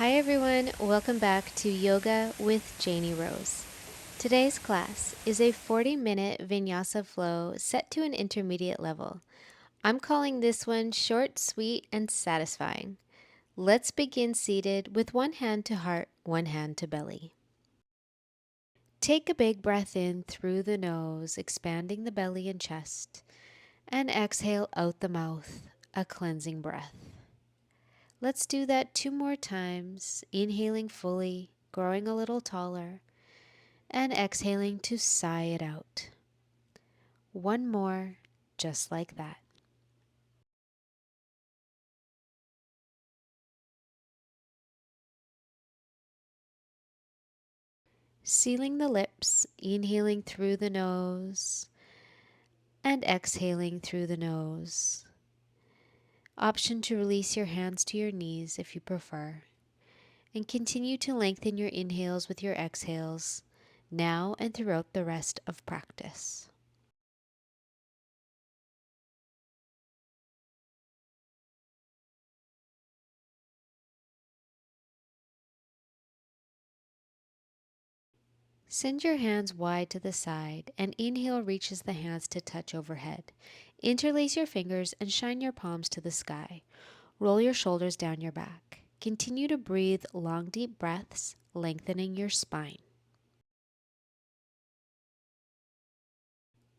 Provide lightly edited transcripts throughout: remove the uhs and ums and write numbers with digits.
Hi everyone, welcome back to Yoga with Janie Rose. Today's class is a 40-minute Vinyasa flow set to an intermediate level. I'm calling this one short, sweet, and satisfying. Let's begin seated with one hand to heart, one hand to belly. Take a big breath in through the nose, expanding the belly and chest, and exhale out the mouth, a cleansing breath. Let's do that 2 more times, inhaling fully, growing a little taller, and exhaling to sigh it out. One more, just like that. Sealing the lips, inhaling through the nose, and exhaling through the nose. Option to release your hands to your knees if you prefer, and continue to lengthen your inhales with your exhales, now and throughout the rest of practice. Send your hands wide to the side, and inhale reaches the hands to touch overhead. Interlace your fingers and shine your palms to the sky. Roll your shoulders down your back. Continue to breathe long, deep breaths, lengthening your spine.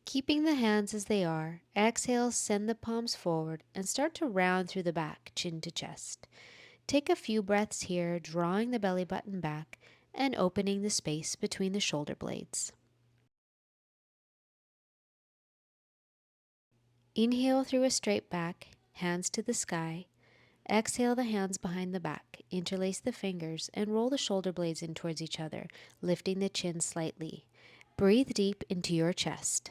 Keeping the hands as they are, exhale, send the palms forward and start to round through the back, chin to chest. Take a few breaths here, drawing the belly button back and opening the space between the shoulder blades. Inhale through a straight back, hands to the sky. Exhale the hands behind the back, interlace the fingers, and roll the shoulder blades in towards each other, lifting the chin slightly. Breathe deep into your chest.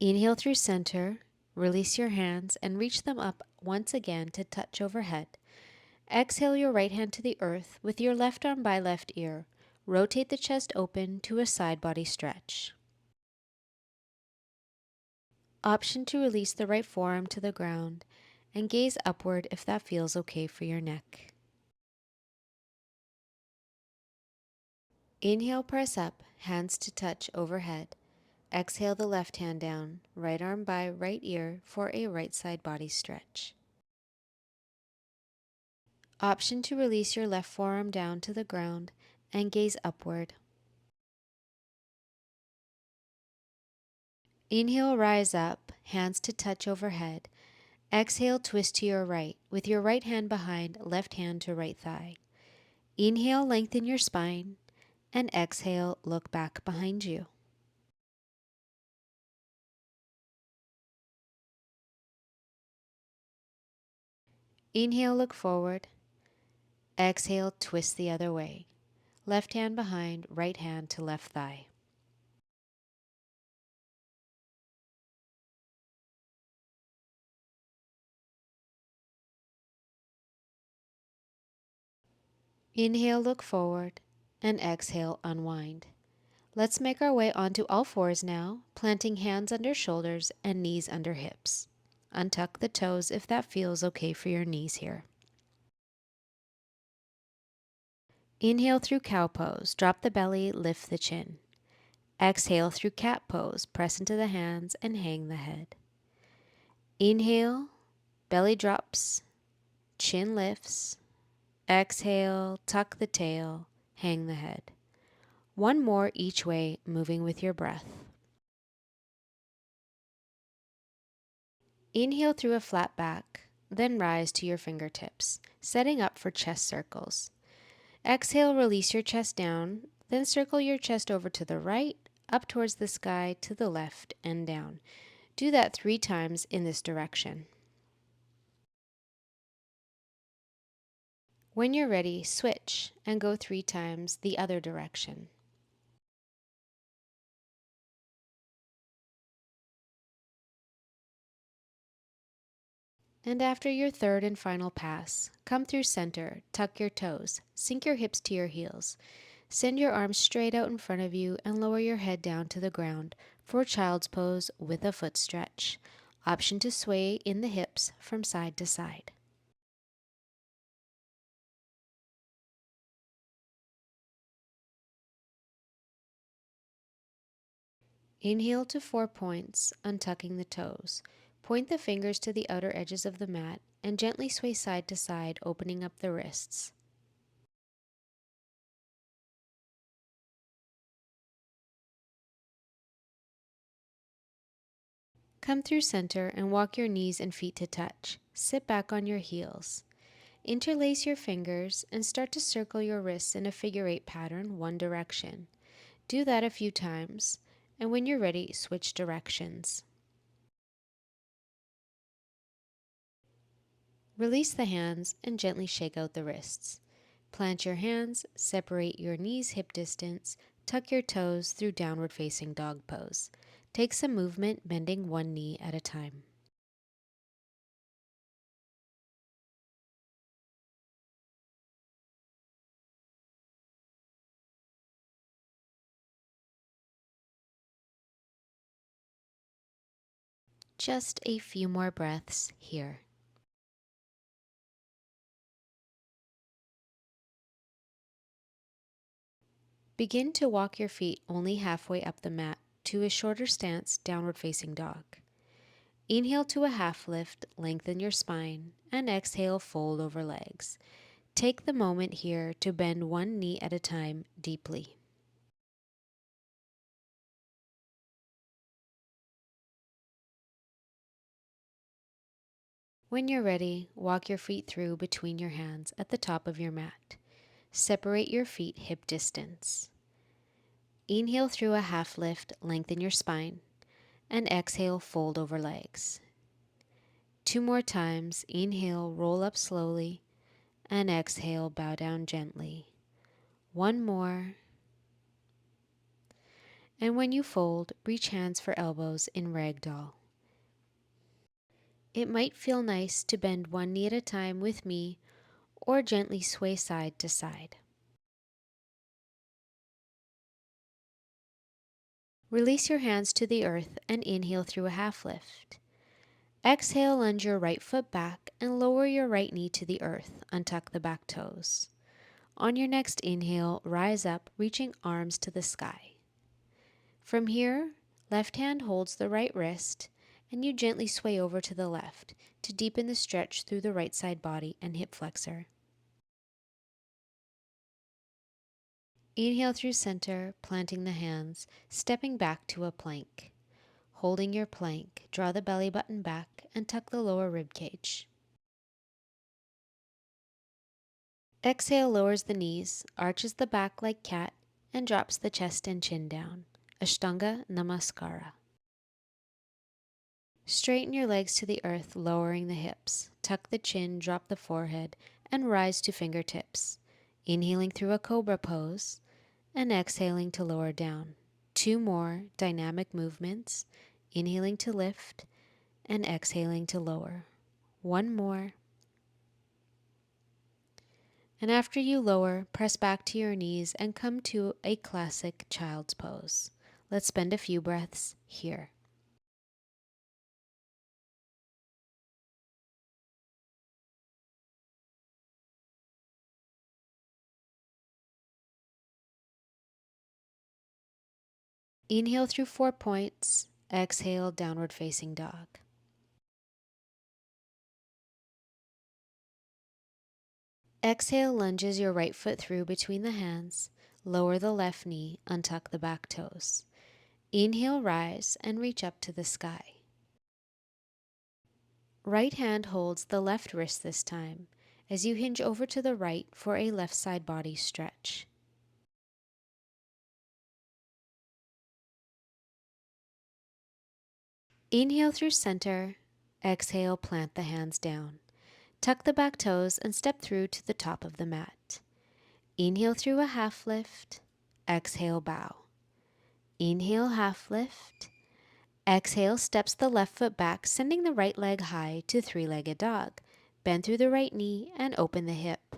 Inhale through center, release your hands, and reach them up once again to touch overhead. Exhale your right hand to the earth with your left arm by left ear. Rotate the chest open to a side body stretch. Option to release the right forearm to the ground and gaze upward if that feels okay for your neck. Inhale, press up, hands to touch overhead. Exhale the left hand down, right arm by right ear for a right side body stretch. Option to release your left forearm down to the ground and gaze upward. Inhale, rise up, hands to touch overhead. Exhale, twist to your right, with your right hand behind, left hand to right thigh. Inhale, lengthen your spine, and exhale, look back behind you. Inhale, look forward. Exhale, twist the other way. Left hand behind, right hand to left thigh. Inhale, look forward, and exhale, unwind. Let's make our way onto all fours now, planting hands under shoulders and knees under hips. Untuck the toes if that feels okay for your knees here. Inhale through cow pose, drop the belly, lift the chin. Exhale through cat pose, press into the hands and hang the head. Inhale, belly drops, chin lifts. Exhale, tuck the tail, hang the head. One more each way, moving with your breath. Inhale through a flat back, then rise to your fingertips, setting up for chest circles. Exhale, release your chest down, then circle your chest over to the right, up towards the sky, to the left, and down. Do that 3 times in this direction. When you're ready, switch and go 3 times the other direction. And after your third and final pass, come through center, tuck your toes, sink your hips to your heels. Send your arms straight out in front of you and lower your head down to the ground for child's pose with a foot stretch. Option to sway in the hips from side to side. Inhale to 4 points, untucking the toes. Point the fingers to the outer edges of the mat and gently sway side to side, opening up the wrists. Come through center and walk your knees and feet to touch. Sit back on your heels. Interlace your fingers and start to circle your wrists in a figure 8 pattern, one direction. Do that a few times, and when you're ready, switch directions. Release the hands and gently shake out the wrists. Plant your hands, separate your knees hip distance, tuck your toes through downward facing dog pose. Take some movement, bending one knee at a time. Just a few more breaths here. Begin to walk your feet only halfway up the mat to a shorter stance, downward facing dog. Inhale to a half lift, lengthen your spine, and exhale, fold over legs. Take the moment here to bend one knee at a time deeply. When you're ready, walk your feet through between your hands at the top of your mat. Separate your feet hip distance. Inhale through a half lift, lengthen your spine, and exhale, fold over legs. 2 more times. Inhale, roll up slowly, and exhale, bow down gently. 1 more. And when you fold, reach hands for elbows in ragdoll. It might feel nice to bend one knee at a time with me, or gently sway side to side. Release your hands to the earth and inhale through a half lift. Exhale, lunge your right foot back and lower your right knee to the earth. Untuck the back toes. On your next inhale, rise up, reaching arms to the sky. From here, left hand holds the right wrist, and you gently sway over to the left to deepen the stretch through the right side body and hip flexor. Inhale through center, planting the hands, stepping back to a plank. Holding your plank, draw the belly button back and tuck the lower rib cage. Exhale lowers the knees, arches the back like cat, and drops the chest and chin down. Ashtanga Namaskara. Straighten your legs to the earth, lowering the hips. Tuck the chin, drop the forehead, and rise to fingertips. Inhaling through a cobra pose, and exhaling to lower down. 2 more dynamic movements. Inhaling to lift, and exhaling to lower. 1 more. And after you lower, press back to your knees and come to a classic child's pose. Let's spend a few breaths here. Inhale through 4 points. Exhale, downward facing dog. Exhale, lunges your right foot through between the hands. Lower the left knee, untuck the back toes. Inhale, rise, and reach up to the sky. Right hand holds the left wrist this time, as you hinge over to the right for a left side body stretch. Inhale through center. Exhale, plant the hands down. Tuck the back toes and step through to the top of the mat. Inhale through a half lift. Exhale, bow. Inhale, half lift. Exhale, steps the left foot back, sending the right leg high to three-legged dog. Bend through the right knee and open the hip.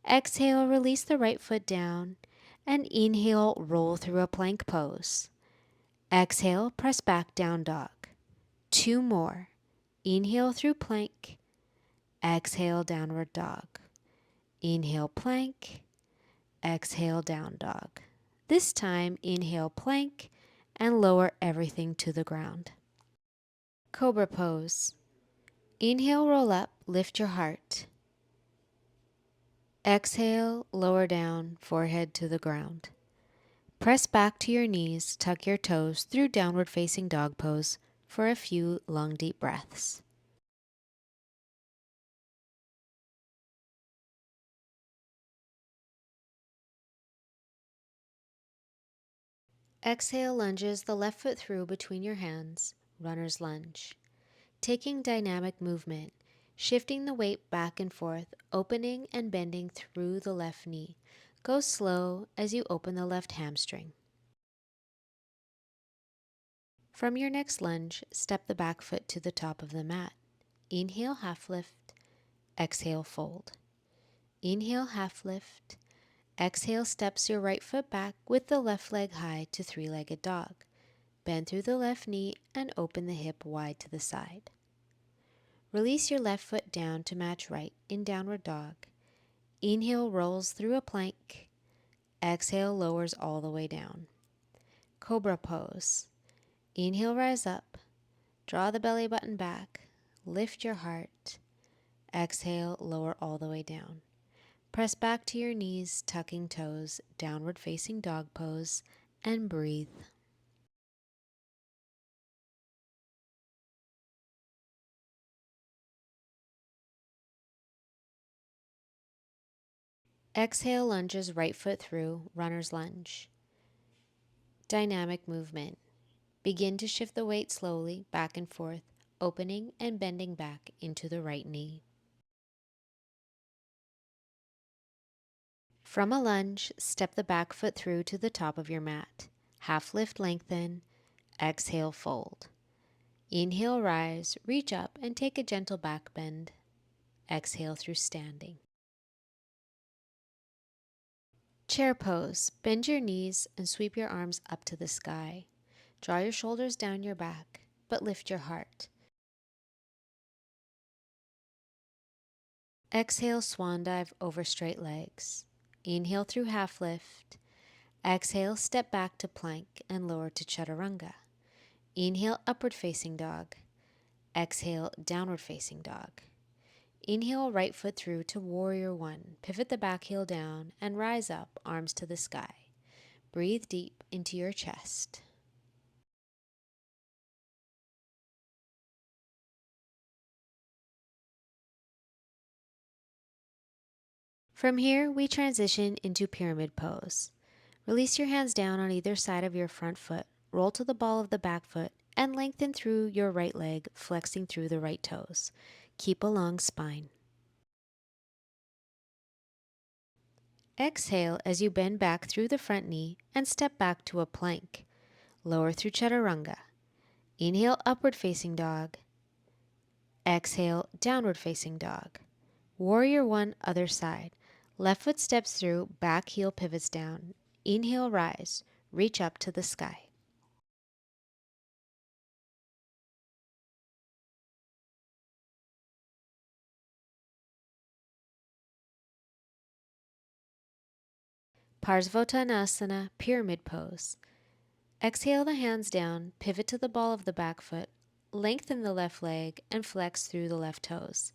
Exhale, release the right foot down. And inhale, roll through a plank pose. Exhale, press back, down dog. 2 more. Inhale through plank. Exhale, downward dog. Inhale, plank. Exhale, down dog. This time, inhale, plank, and lower everything to the ground. Cobra pose. Inhale, roll up, lift your heart. Exhale, lower down, forehead to the ground. Press back to your knees, tuck your toes through downward facing dog pose for a few long, deep breaths. Exhale, lunges the left foot through between your hands, runner's lunge. Taking dynamic movement, shifting the weight back and forth, opening and bending through the left knee. Go slow as you open the left hamstring. From your next lunge, step the back foot to the top of the mat. Inhale, half lift. Exhale, fold. Inhale, half lift. Exhale, steps your right foot back with the left leg high to three-legged dog. Bend through the left knee and open the hip wide to the side. Release your left foot down to match right in downward dog. Inhale, rolls through a plank. Exhale, lowers all the way down. Cobra pose. Inhale, rise up. Draw the belly button back. Lift your heart. Exhale, lower all the way down. Press back to your knees, tucking toes, downward facing dog pose, and breathe. Exhale, lunges right foot through, runner's lunge. Dynamic movement. Begin to shift the weight slowly back and forth, opening and bending back into the right knee. From a lunge, step the back foot through to the top of your mat. Half lift, lengthen. Exhale, fold. Inhale, rise, reach up and take a gentle back bend. Exhale through standing. Chair pose. Bend your knees and sweep your arms up to the sky. Draw your shoulders down your back, but lift your heart. Exhale, swan dive over straight legs. Inhale through half lift. Exhale, step back to plank and lower to chaturanga. Inhale, upward facing dog. Exhale, downward facing dog. Inhale, right foot through to warrior one. Pivot the back heel down and rise up, arms to the sky. Breathe deep into your chest. From here, we transition into pyramid pose. Release your hands down on either side of your front foot, roll to the ball of the back foot, and lengthen through your right leg, flexing through the right toes. Keep a long spine. Exhale as you bend back through the front knee and step back to a plank. Lower through chaturanga. Inhale, upward facing dog. Exhale, downward facing dog. Warrior one, other side. Left foot steps through, back heel pivots down. Inhale, rise. Reach up to the sky. Parsvottanasana, pyramid pose. Exhale the hands down, pivot to the ball of the back foot, lengthen the left leg, and flex through the left toes.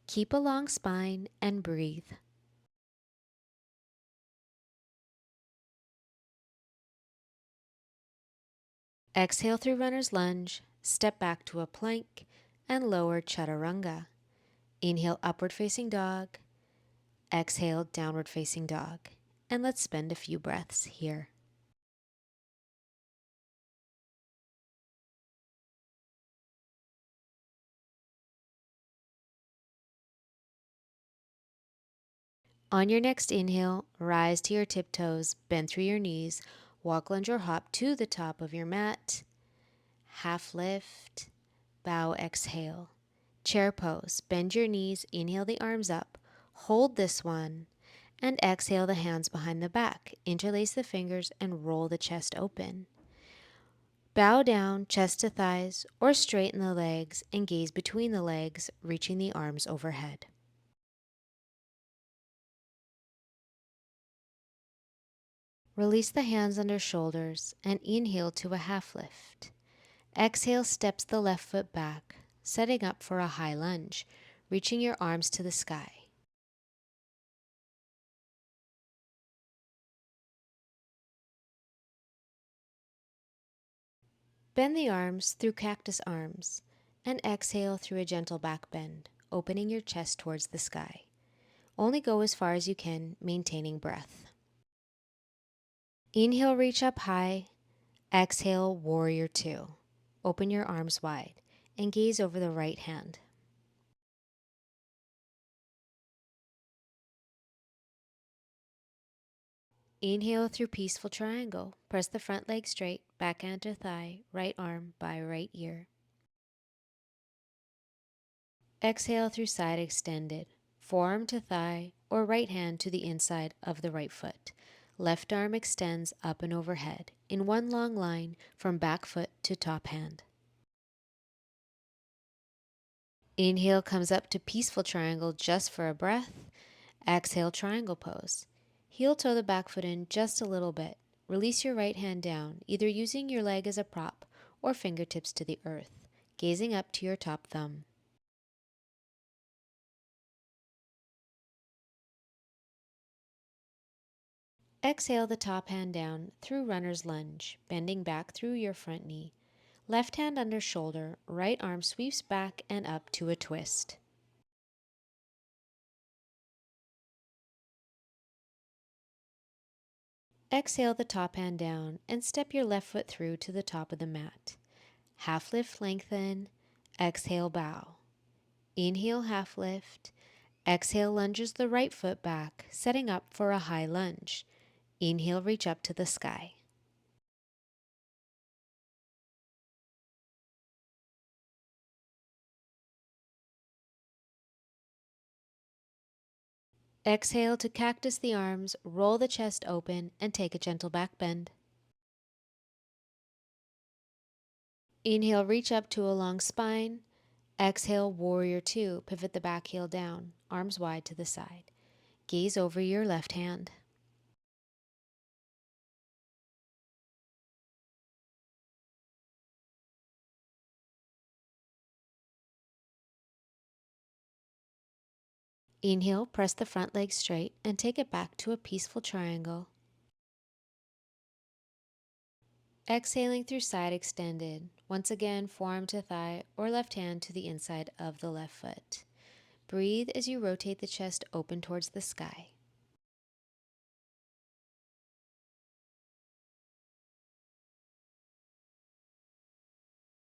Keep a long spine and breathe. Exhale through runner's lunge, step back to a plank, and lower chaturanga. Inhale, upward facing dog. Exhale, downward facing dog. And let's spend a few breaths here. On your next inhale, rise to your tiptoes, bend through your knees, walk, lunge, or hop to the top of your mat. Half lift, bow, exhale. Chair pose, bend your knees, inhale the arms up, hold this one, and exhale the hands behind the back. Interlace the fingers and roll the chest open. Bow down, chest to thighs, or straighten the legs and gaze between the legs, reaching the arms overhead. Release the hands under shoulders and inhale to a half lift. Exhale, steps the left foot back, setting up for a high lunge, reaching your arms to the sky. Bend the arms through cactus arms and exhale through a gentle back bend, opening your chest towards the sky. Only go as far as you can, maintaining breath. Inhale, reach up high. Exhale, warrior two. Open your arms wide and gaze over the right hand. Inhale through peaceful triangle. Press the front leg straight, back hand to thigh, right arm by right ear. Exhale through side extended, forearm to thigh or right hand to the inside of the right foot. Left arm extends up and overhead in one long line from back foot to top hand. Inhale comes up to peaceful triangle just for a breath. Exhale, triangle pose. Heel toe the back foot in just a little bit. Release your right hand down, either using your leg as a prop or fingertips to the earth, gazing up to your top thumb. Exhale the top hand down through runner's lunge, bending back through your front knee. Left hand under shoulder, right arm sweeps back and up to a twist. Exhale the top hand down and step your left foot through to the top of the mat. Half lift, lengthen. Exhale, bow. Inhale, half lift. Exhale, lunges the right foot back, setting up for a high lunge. Inhale, reach up to the sky. Exhale to cactus the arms, roll the chest open, and take a gentle back bend. Inhale, reach up to a long spine. Exhale, warrior two, pivot the back heel down, arms wide to the side. Gaze over your left hand. Inhale, press the front leg straight and take it back to a peaceful triangle. Exhaling through side extended. Once again, forearm to thigh or left hand to the inside of the left foot. Breathe as you rotate the chest open towards the sky.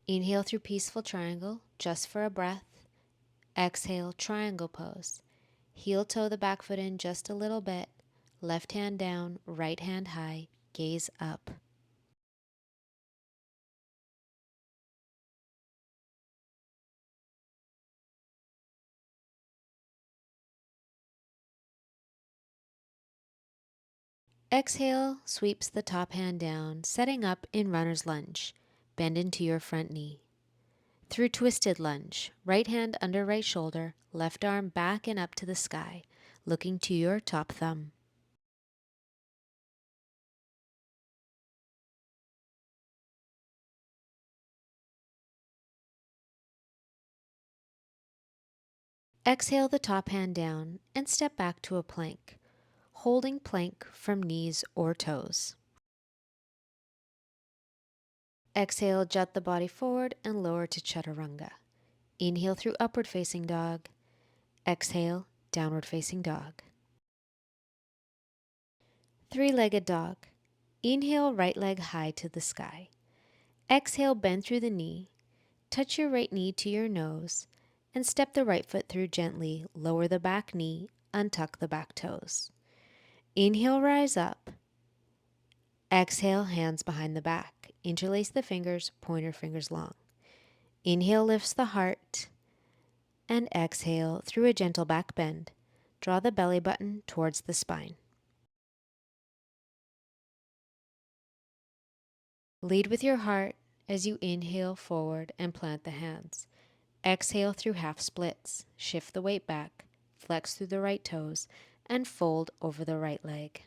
Inhale through peaceful triangle, just for a breath. Exhale, triangle pose. Heel toe the back foot in just a little bit. Left hand down, right hand high, gaze up. Exhale, sweeps the top hand down, setting up in runner's lunge. Bend into your front knee. Through twisted lunge, right hand under right shoulder, left arm back and up to the sky, looking to your top thumb. Exhale the top hand down and step back to a plank, holding plank from knees or toes. Exhale, jut the body forward and lower to chaturanga. Inhale through upward facing dog. Exhale, downward facing dog. Three-legged dog. Inhale, right leg high to the sky. Exhale, bend through the knee. Touch your right knee to your nose and step the right foot through gently. Lower the back knee, untuck the back toes. Inhale, rise up. Exhale, hands behind the back. Interlace the fingers, pointer fingers long. Inhale, lifts the heart. And exhale through a gentle back bend. Draw the belly button towards the spine. Lead with your heart As you inhale forward and plant the hands, exhale through half splits. Shift the weight back, flex through the right toes, and fold over the right leg.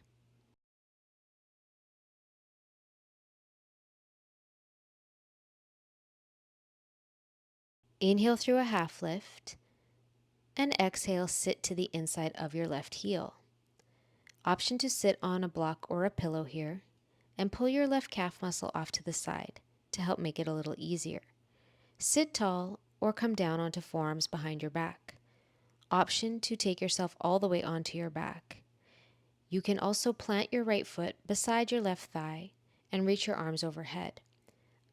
Inhale through a half lift, and exhale, sit to the inside of your left heel. Option to sit on a block or a pillow here, and pull your left calf muscle off to the side to help make it a little easier. Sit tall or come down onto forearms behind your back. Option to take yourself all the way onto your back. You can also plant your right foot beside your left thigh and reach your arms overhead.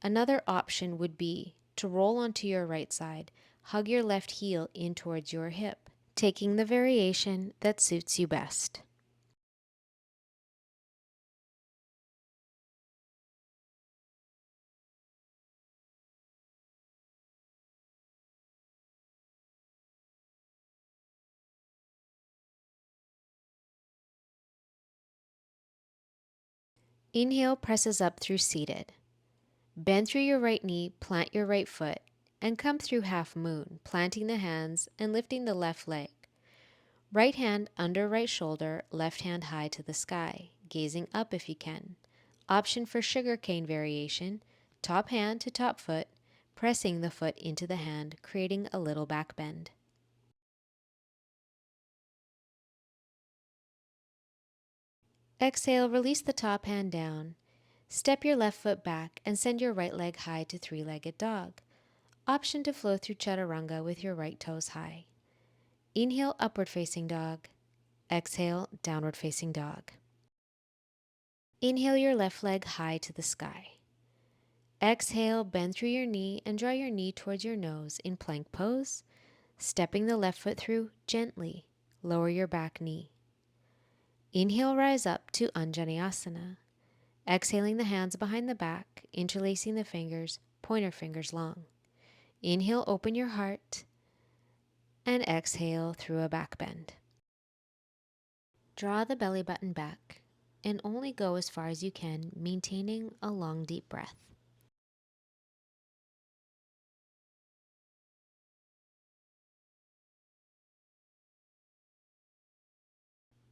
Another option would be to roll onto your right side, hug your left heel in towards your hip, taking the variation that suits you best. Inhale presses up through seated. Bend through your right knee, plant your right foot, and come through half moon, planting the hands and lifting the left leg. Right hand under right shoulder, left hand high to the sky, gazing up if you can. Option for sugar cane variation, top hand to top foot, pressing the foot into the hand, creating a little back bend. Exhale, release the top hand down. Step your left foot back and send your right leg high to three-legged dog. Option to flow through chaturanga with your right toes high. Inhale, upward facing dog. Exhale, downward facing dog. Inhale your left leg high to the sky. Exhale, bend through your knee and draw your knee towards your nose in plank pose, stepping the left foot through gently. Lower your back knee. Inhale, rise up to Anjaneyasana. Exhaling the hands behind the back, interlacing the fingers, pointer fingers long. Inhale, open your heart, and exhale through a back bend. Draw the belly button back and only go as far as you can, maintaining a long, deep breath.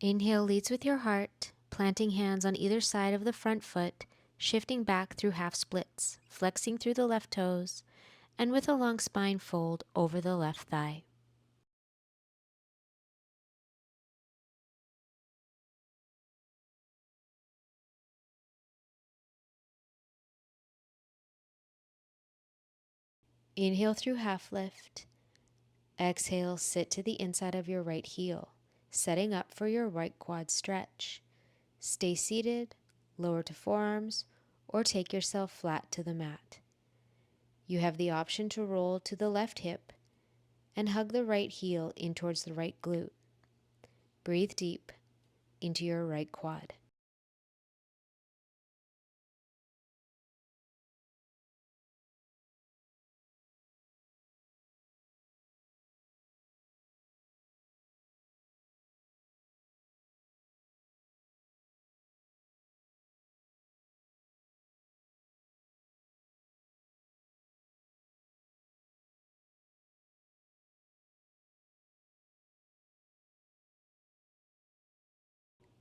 Inhale leads with your heart, planting hands on either side of the front foot, shifting back through half splits, flexing through the left toes, and with a long spine fold over the left thigh. Inhale through half lift. Exhale, sit to the inside of your right heel, setting up for your right quad stretch. Stay seated, lower to forearms, or take yourself flat to the mat. You have the option to roll to the left hip and hug the right heel in towards the right glute. Breathe deep into your right quad.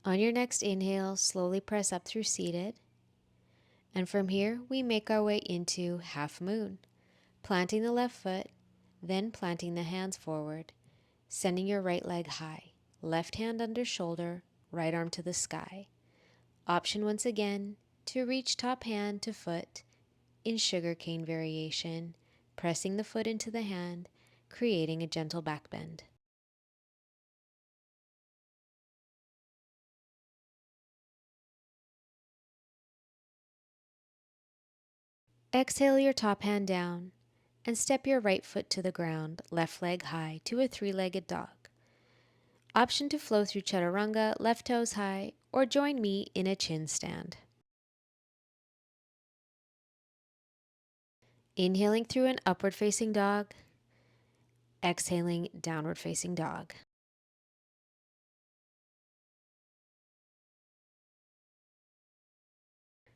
On your next inhale, slowly press up through seated. And from here, we make our way into half moon, planting the left foot, then planting the hands forward, sending your right leg high, left hand under shoulder, right arm to the sky. Option once again to reach top hand to foot in sugar cane variation, pressing the foot into the hand, creating a gentle back bend. Exhale your top hand down and step your right foot to the ground, left leg high to a three-legged dog. Option to flow through chaturanga, left toes high, or join me in a chin stand. Inhaling through an upward facing dog, exhaling downward facing dog.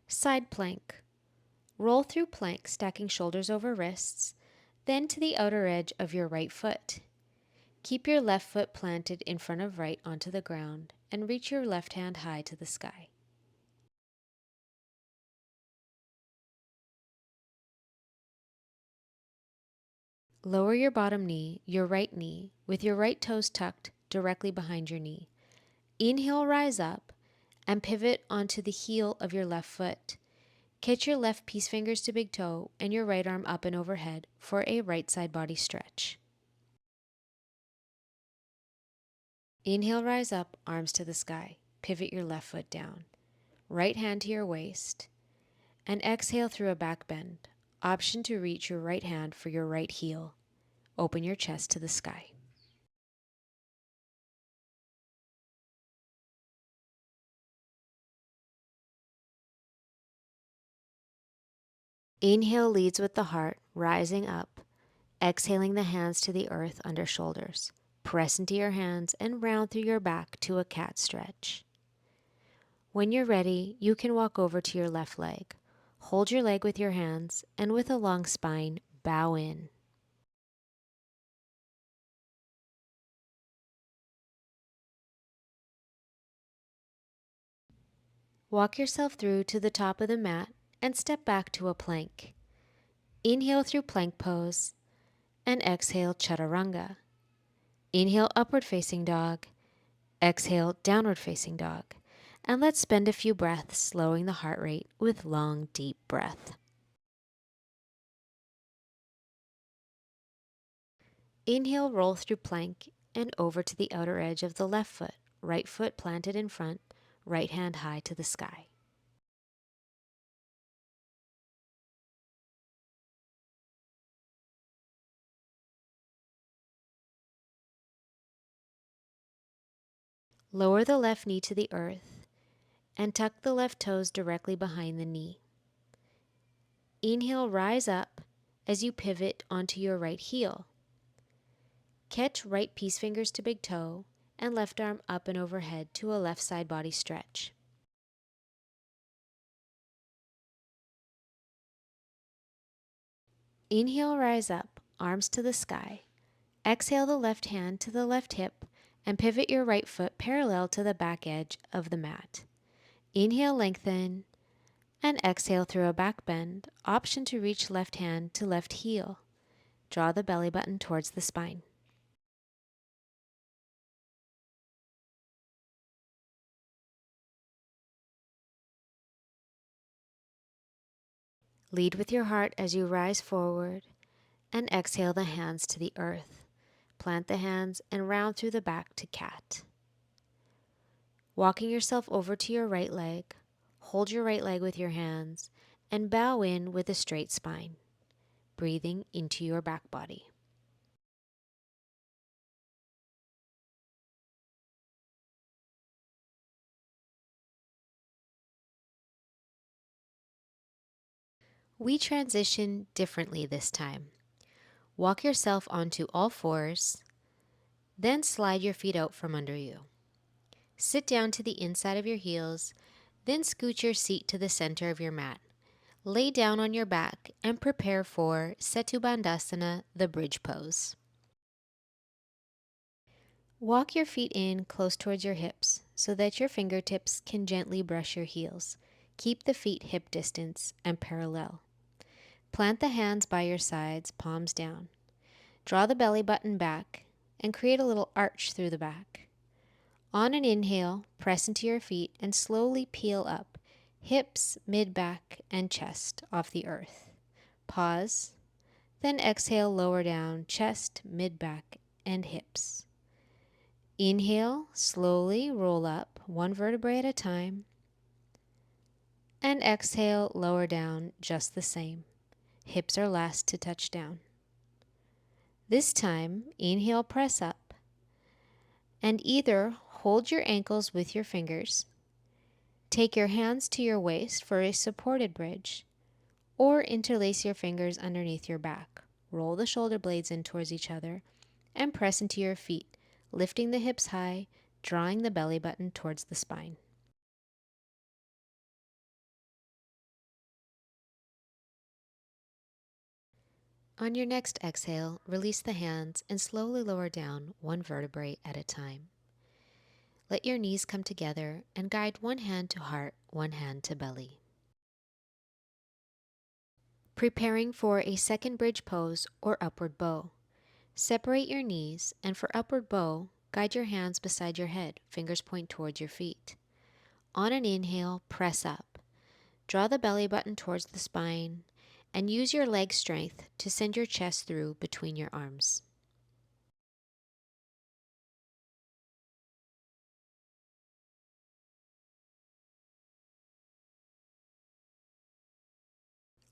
Side plank. Roll through plank, stacking shoulders over wrists, then to the outer edge of your right foot. Keep your left foot planted in front of right onto the ground and reach your left hand high to the sky. Lower your bottom knee, your right knee, with your right toes tucked directly behind your knee. Inhale, rise up, and pivot onto the heel of your left foot. Catch your left peace fingers to big toe and your right arm up and overhead for a right side body stretch. Inhale, rise up, arms to the sky. Pivot your left foot down. Right hand to your waist. And exhale through a back bend. Option to reach your right hand for your right heel. Open your chest to the sky. Inhale leads with the heart, rising up. Exhaling the hands to the earth under shoulders. Press into your hands and round through your back to a cat stretch. When you're ready, you can walk over to your left leg. Hold your leg with your hands and with a long spine, bow in. Walk yourself through to the top of the mat and step back to a plank. Inhale through plank pose and exhale chaturanga. Inhale upward facing dog, exhale downward facing dog. And let's spend a few breaths slowing the heart rate with long, deep breath. Inhale, roll through plank and over to the outer edge of the left foot, right foot planted in front, right hand high to the sky. Lower the left knee to the earth and tuck the left toes directly behind the knee. Inhale, rise up as you pivot onto your right heel. Catch right peace fingers to big toe and left arm up and overhead to a left side body stretch. Inhale, rise up, arms to the sky. Exhale the left hand to the left hip and pivot your right foot parallel to the back edge of the mat. Inhale, lengthen, and exhale through a back bend, option to reach left hand to left heel. Draw the belly button towards the spine. Lead with your heart as you rise forward and exhale the hands to the earth. Plant the hands and round through the back to cat. Walking yourself over to your right leg, hold your right leg with your hands and bow in with a straight spine, breathing into your back body. We transition differently this time. Walk yourself onto all fours, then slide your feet out from under you. Sit down to the inside of your heels, then scoot your seat to the center of your mat. Lay down on your back and prepare for Setu Bandhasana, the bridge pose. Walk your feet in close towards your hips so that your fingertips can gently brush your heels. Keep the feet hip distance and parallel. Plant the hands by your sides, palms down. Draw the belly button back and create a little arch through the back. On an inhale, press into your feet and slowly peel up, hips, mid-back, and chest off the earth. Pause, then exhale, lower down, chest, mid-back, and hips. Inhale, slowly roll up, one vertebrae at a time. And exhale, lower down, just the same. Hips are last to touch down. This time, inhale, press up, and either hold your ankles with your fingers, take your hands to your waist for a supported bridge, or interlace your fingers underneath your back. Roll the shoulder blades in towards each other and press into your feet, lifting the hips high, drawing the belly button towards the spine. On your next exhale, release the hands and slowly lower down one vertebrae at a time. Let your knees come together and guide one hand to heart, one hand to belly. Preparing for a second bridge pose or upward bow. Separate your knees, and for upward bow, guide your hands beside your head, fingers point towards your feet. On an inhale, press up. Draw the belly button towards the spine, and use your leg strength to send your chest through between your arms.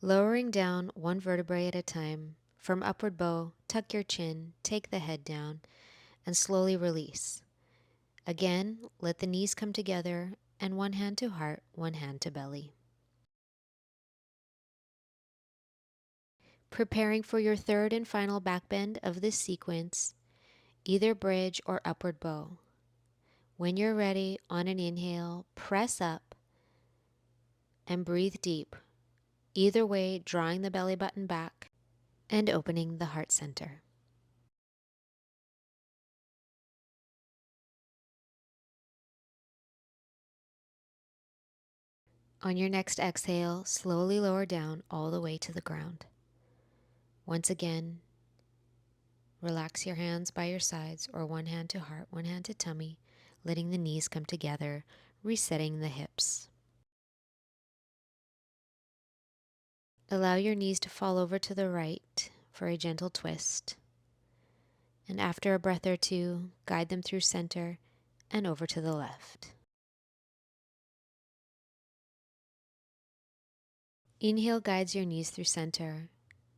Lowering down one vertebrae at a time, from upward bow, tuck your chin, take the head down, and slowly release. Again, let the knees come together, and one hand to heart, one hand to belly. Preparing for your third and final backbend of this sequence, either bridge or upward bow. When you're ready, on an inhale, press up and breathe deep, either way drawing the belly button back and opening the heart center. On your next exhale, slowly lower down all the way to the ground. Once again, relax your hands by your sides, or one hand to heart, one hand to tummy, letting the knees come together, resetting the hips. Allow your knees to fall over to the right for a gentle twist. And after a breath or two, guide them through center and over to the left. Inhale guides your knees through center.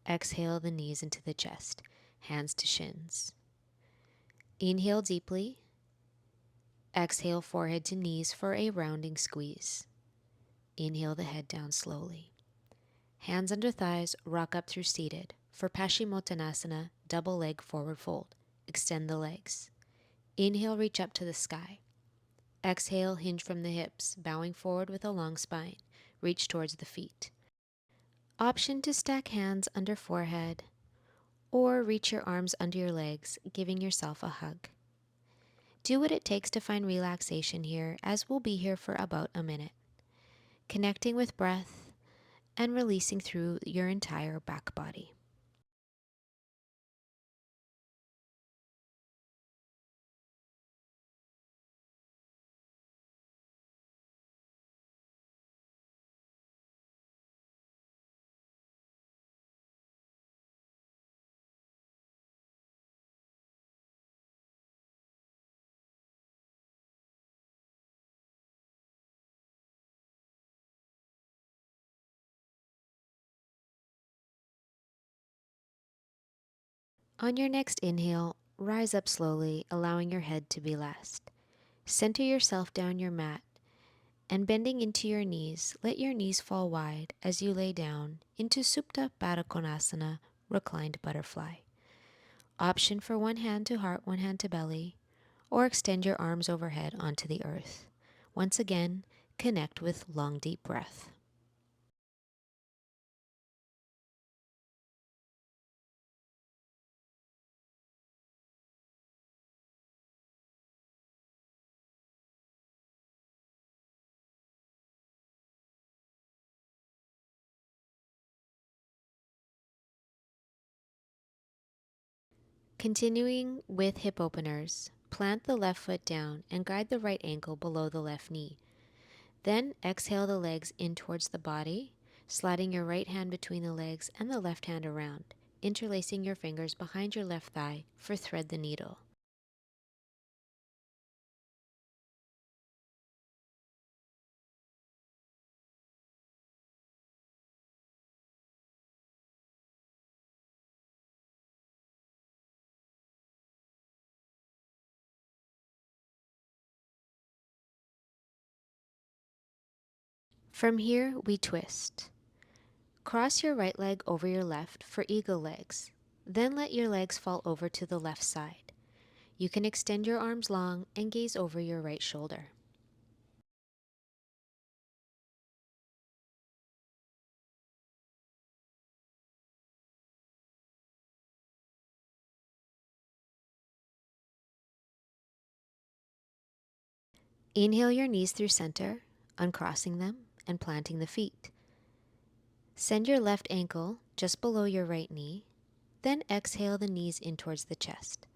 Exhale the knees into the chest, hands to shins. Inhale deeply. Exhale forehead to knees for a rounding squeeze. Inhale the head down slowly. Hands under thighs, rock up through seated. For Paschimottanasana, double leg forward fold. Extend the legs. Inhale, reach up to the sky. Exhale, hinge from the hips, bowing forward with a long spine. Reach towards the feet. Option to stack hands under forehead, or reach your arms under your legs, giving yourself a hug. Do what it takes to find relaxation here, as we'll be here for about a minute. Connecting with breath and releasing through your entire back body. On your next inhale, rise up slowly, allowing your head to be last. Center yourself down your mat, and bending into your knees, let your knees fall wide as you lay down into Supta Baddha Konasana, reclined butterfly. Option for one hand to heart, one hand to belly, or extend your arms overhead onto the earth. Once again, connect with long, deep breath. Continuing with hip openers, plant the left foot down and guide the right ankle below the left knee. Then exhale the legs in towards the body, sliding your right hand between the legs and the left hand around, interlacing your fingers behind your left thigh for thread the needle. From here, we twist. Cross your right leg over your left for eagle legs. Then let your legs fall over to the left side. You can extend your arms long and gaze over your right shoulder. Inhale your knees through center, uncrossing them and planting the feet. Send your left ankle just below your right knee, then exhale the knees in towards the chest.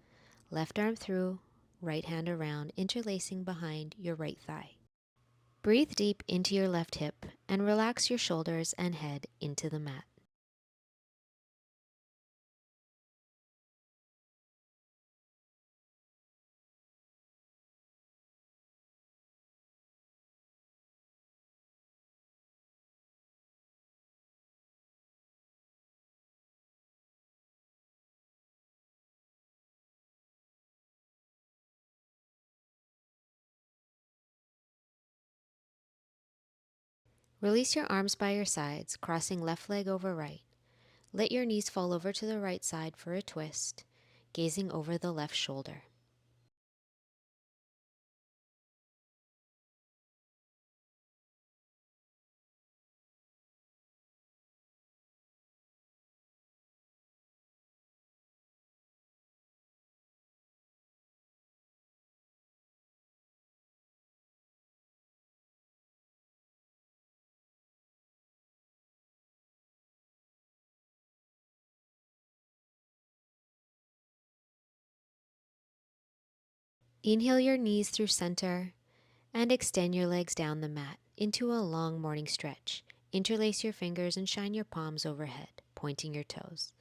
Left arm through, right hand around, interlacing behind your right thigh. Breathe deep into your left hip and relax your shoulders and head into the mat. Release your arms by your sides, crossing left leg over right. Let your knees fall over to the right side for a twist, gazing over the left shoulder. Inhale your knees through center and extend your legs down the mat into a long morning stretch. Interlace your fingers and shine your palms overhead, pointing your toes.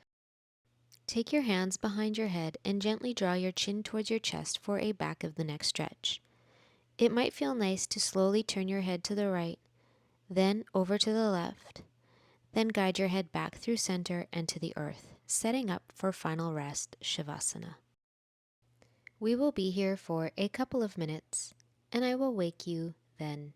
Take your hands behind your head and gently draw your chin towards your chest for a back of the neck stretch. It might feel nice to slowly turn your head to the right, then over to the left, then guide your head back through center and to the earth, setting up for final rest, Savasana. We will be here for a couple of minutes, and I will wake you then.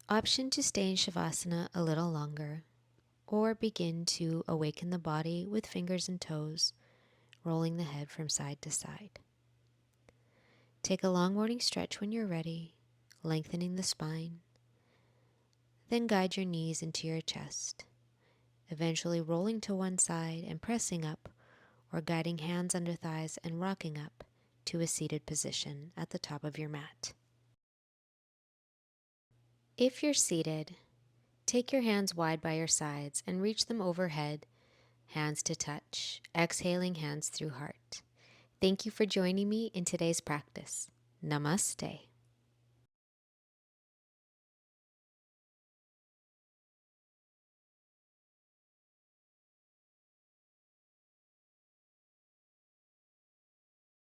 Option to stay in Shavasana a little longer, or begin to awaken the body with fingers and toes, rolling the head from side to side. Take a long morning stretch when you're ready, lengthening the spine. Then guide your knees into your chest, eventually rolling to one side and pressing up, or guiding hands under thighs and rocking up to a seated position at the top of your mat. If you're seated, take your hands wide by your sides and reach them overhead, hands to touch, exhaling hands through heart. Thank you for joining me in today's practice. Namaste.